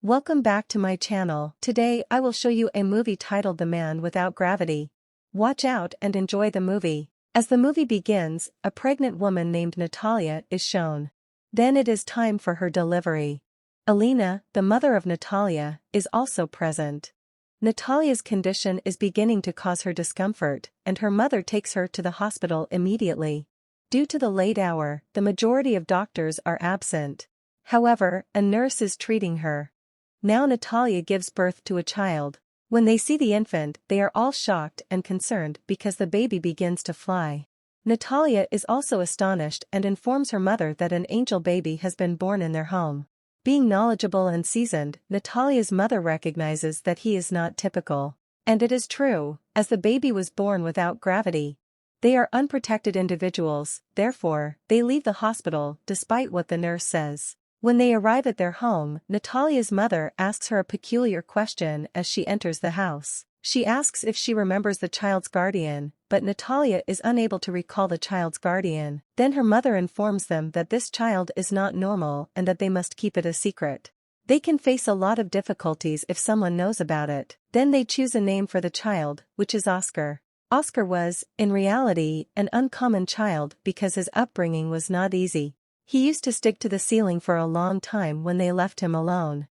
Welcome back to my channel. Today I will show you a movie titled The Man Without Gravity. Watch out and enjoy the movie. As the movie begins, a pregnant woman named Natalia is shown. Then it is time for her delivery. Alina, the mother of Natalia, is also present. Natalia's condition is beginning to cause her discomfort, and her mother takes her to the hospital immediately. Due to the late hour, the majority of doctors are absent. However, a nurse is treating her. Now Natalia gives birth to a child. When they see the infant, they are all shocked and concerned because the baby begins to fly. Natalia is also astonished and informs her mother that an angel baby has been born in their home. Being knowledgeable and seasoned, Natalia's mother recognizes that he is not typical. And it is true, as the baby was born without gravity. They are unprotected individuals, therefore, they leave the hospital despite what the nurse says. When they arrive at their home, Natalia's mother asks her a peculiar question as she enters the house. She asks if she remembers the child's guardian, but Natalia is unable to recall the child's guardian. Then her mother informs them that this child is not normal and that they must keep it a secret. They can face a lot of difficulties if someone knows about it. Then they choose a name for the child, which is Oscar. Oscar was, in reality, an uncommon child because his upbringing was not easy. He used to stick to the ceiling for a long time when they left him alone.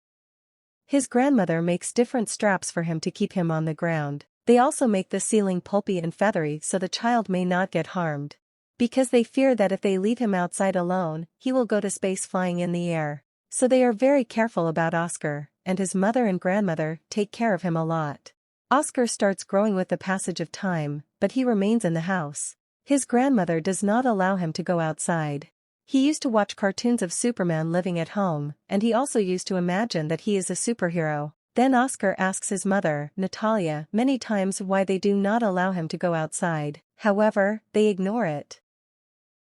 His grandmother makes different straps for him to keep him on the ground. They also make the ceiling pulpy and feathery so the child may not get harmed. Because they fear that if they leave him outside alone, he will go to space flying in the air. So they are very careful about Oscar, and his mother and grandmother take care of him a lot. Oscar starts growing with the passage of time, but he remains in the house. His grandmother does not allow him to go outside. He used to watch cartoons of Superman living at home, and he also used to imagine that he is a superhero. Then Oscar asks his mother, Natalia, many times why they do not allow him to go outside. However, they ignore it.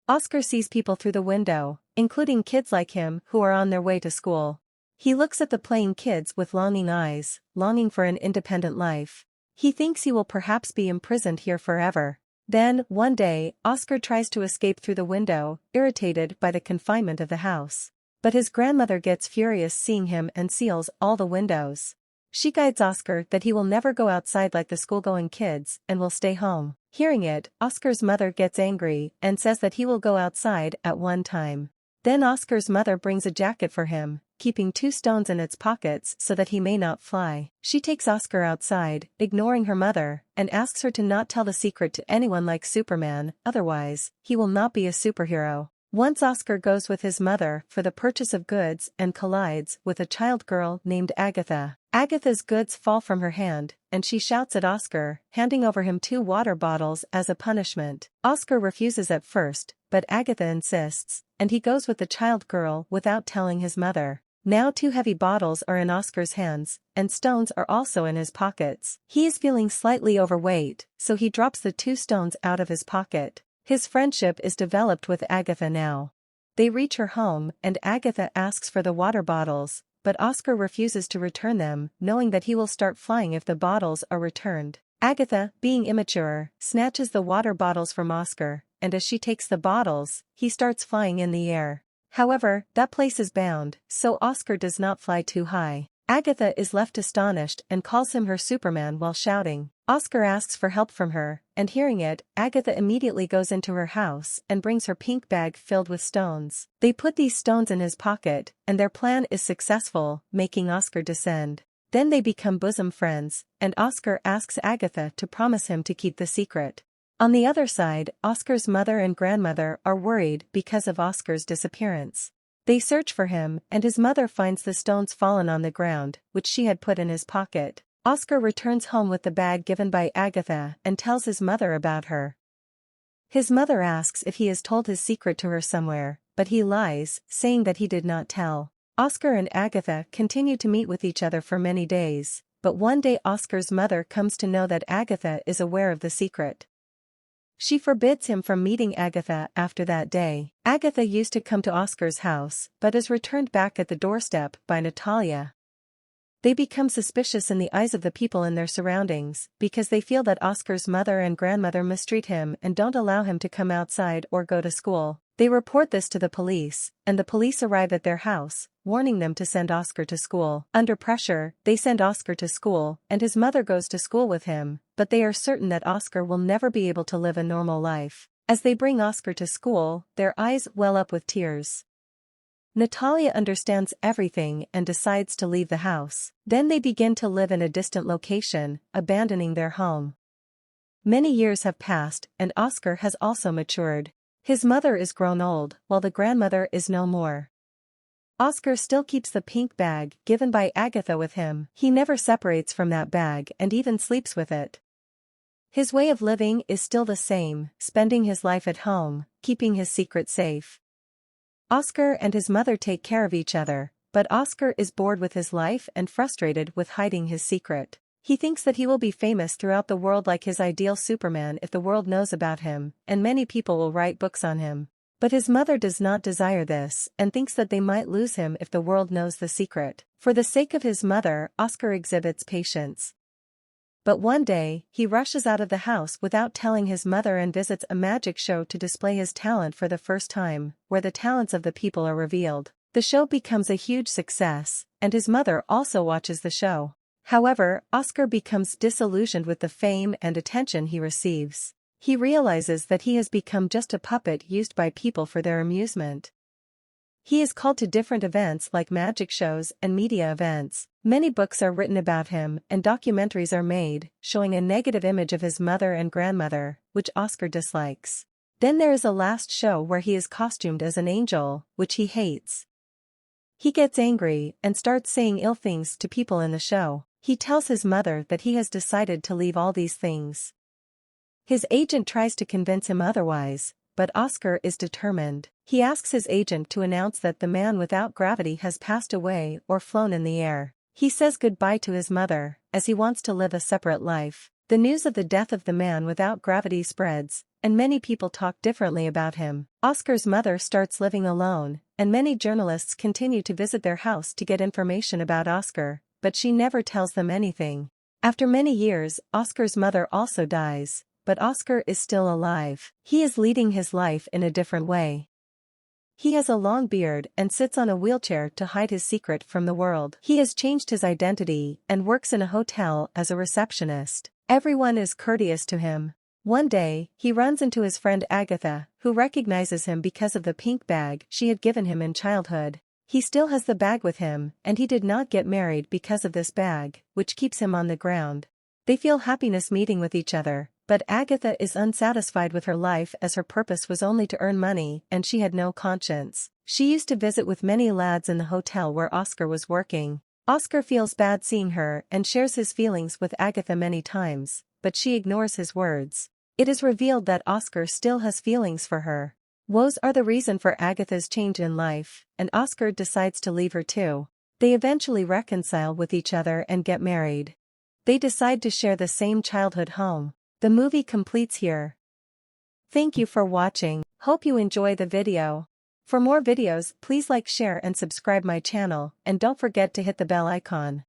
Oscar sees people through the window, including kids like him who are on their way to school. He looks at the playing kids with longing eyes, longing for an independent life. He thinks he will perhaps be imprisoned here forever. Then, one day, Oscar tries to escape through the window, irritated by the confinement of the house. But his grandmother gets furious seeing him and seals all the windows. She guides Oscar that he will never go outside like the school-going kids and will stay home. Hearing it, Oscar's mother gets angry and says that he will go outside at one time. Then Oscar's mother brings a jacket for him, keeping 2 stones in its pockets so that he may not fly. She takes Oscar outside, ignoring her mother, and asks her to not tell the secret to anyone like Superman, otherwise, he will not be a superhero. Once Oscar goes with his mother for the purchase of goods and collides with a child girl named Agatha. Agatha's goods fall from her hand, and she shouts at Oscar, handing over him 2 water bottles as a punishment. Oscar refuses at first, but Agatha insists, and he goes with the child girl without telling his mother. Now 2 heavy bottles are in Oscar's hands, and stones are also in his pockets. He is feeling slightly overweight, so he drops the 2 stones out of his pocket. His friendship is developed with Agatha now. They reach her home and Agatha asks for the water bottles, but Oscar refuses to return them, knowing that he will start flying if the bottles are returned. Agatha, being immature, snatches the water bottles from Oscar, and as she takes the bottles, he starts flying in the air. However, that place is bound, so Oscar does not fly too high. Agatha is left astonished and calls him her Superman while shouting. Oscar asks for help from her, and hearing it, Agatha immediately goes into her house and brings her pink bag filled with stones. They put these stones in his pocket, and their plan is successful, making Oscar descend. Then they become bosom friends, and Oscar asks Agatha to promise him to keep the secret. On the other side, Oscar's mother and grandmother are worried because of Oscar's disappearance. They search for him, and his mother finds the stones fallen on the ground, which she had put in his pocket. Oscar returns home with the bag given by Agatha and tells his mother about her. His mother asks if he has told his secret to her somewhere, but he lies, saying that he did not tell. Oscar and Agatha continue to meet with each other for many days, but one day Oscar's mother comes to know that Agatha is aware of the secret. She forbids him from meeting Agatha after that day. Agatha used to come to Oscar's house, but is returned back at the doorstep by Natalia. They become suspicious in the eyes of the people in their surroundings, because they feel that Oscar's mother and grandmother mistreat him and don't allow him to come outside or go to school. They report this to the police, and the police arrive at their house, warning them to send Oscar to school. Under pressure, they send Oscar to school, and his mother goes to school with him, but they are certain that Oscar will never be able to live a normal life. As they bring Oscar to school, their eyes well up with tears. Natalia understands everything and decides to leave the house. Then they begin to live in a distant location, abandoning their home. Many years have passed, and Oscar has also matured. His mother is grown old, while the grandmother is no more. Oscar still keeps the pink bag given by Agatha with him. He never separates from that bag and even sleeps with it. His way of living is still the same, spending his life at home, keeping his secret safe. Oscar and his mother take care of each other, but Oscar is bored with his life and frustrated with hiding his secret. He thinks that he will be famous throughout the world like his ideal Superman if the world knows about him, and many people will write books on him. But his mother does not desire this and thinks that they might lose him if the world knows the secret. For the sake of his mother, Oscar exhibits patience. But one day, he rushes out of the house without telling his mother and visits a magic show to display his talent for the first time, where the talents of the people are revealed. The show becomes a huge success, and his mother also watches the show. However, Oscar becomes disillusioned with the fame and attention he receives. He realizes that he has become just a puppet used by people for their amusement. He is called to different events like magic shows and media events. Many books are written about him and documentaries are made, showing a negative image of his mother and grandmother, which Oscar dislikes. Then there is a last show where he is costumed as an angel, which he hates. He gets angry and starts saying ill things to people in the show. He tells his mother that he has decided to leave all these things. His agent tries to convince him otherwise, but Oscar is determined. He asks his agent to announce that the man without gravity has passed away or flown in the air. He says goodbye to his mother, as he wants to live a separate life. The news of the death of the man without gravity spreads, and many people talk differently about him. Oscar's mother starts living alone, and many journalists continue to visit their house to get information about Oscar, but she never tells them anything. After many years, Oscar's mother also dies, but Oscar is still alive. He is leading his life in a different way. He has a long beard and sits on a wheelchair to hide his secret from the world. He has changed his identity and works in a hotel as a receptionist. Everyone is courteous to him. One day, he runs into his friend Agatha, who recognizes him because of the pink bag she had given him in childhood. He still has the bag with him, and he did not get married because of this bag, which keeps him on the ground. They feel happiness meeting with each other, but Agatha is unsatisfied with her life as her purpose was only to earn money and she had no conscience. She used to visit with many lads in the hotel where Oscar was working. Oscar feels bad seeing her and shares his feelings with Agatha many times, but she ignores his words. It is revealed that Oscar still has feelings for her. Woes are the reason for Agatha's change in life, and Oscar decides to leave her too. They eventually reconcile with each other and get married. They decide to share the same childhood home. The movie completes here. Thank you for watching. Hope you enjoy the video. For more videos, please like, share and subscribe my channel, and don't forget to hit the bell icon.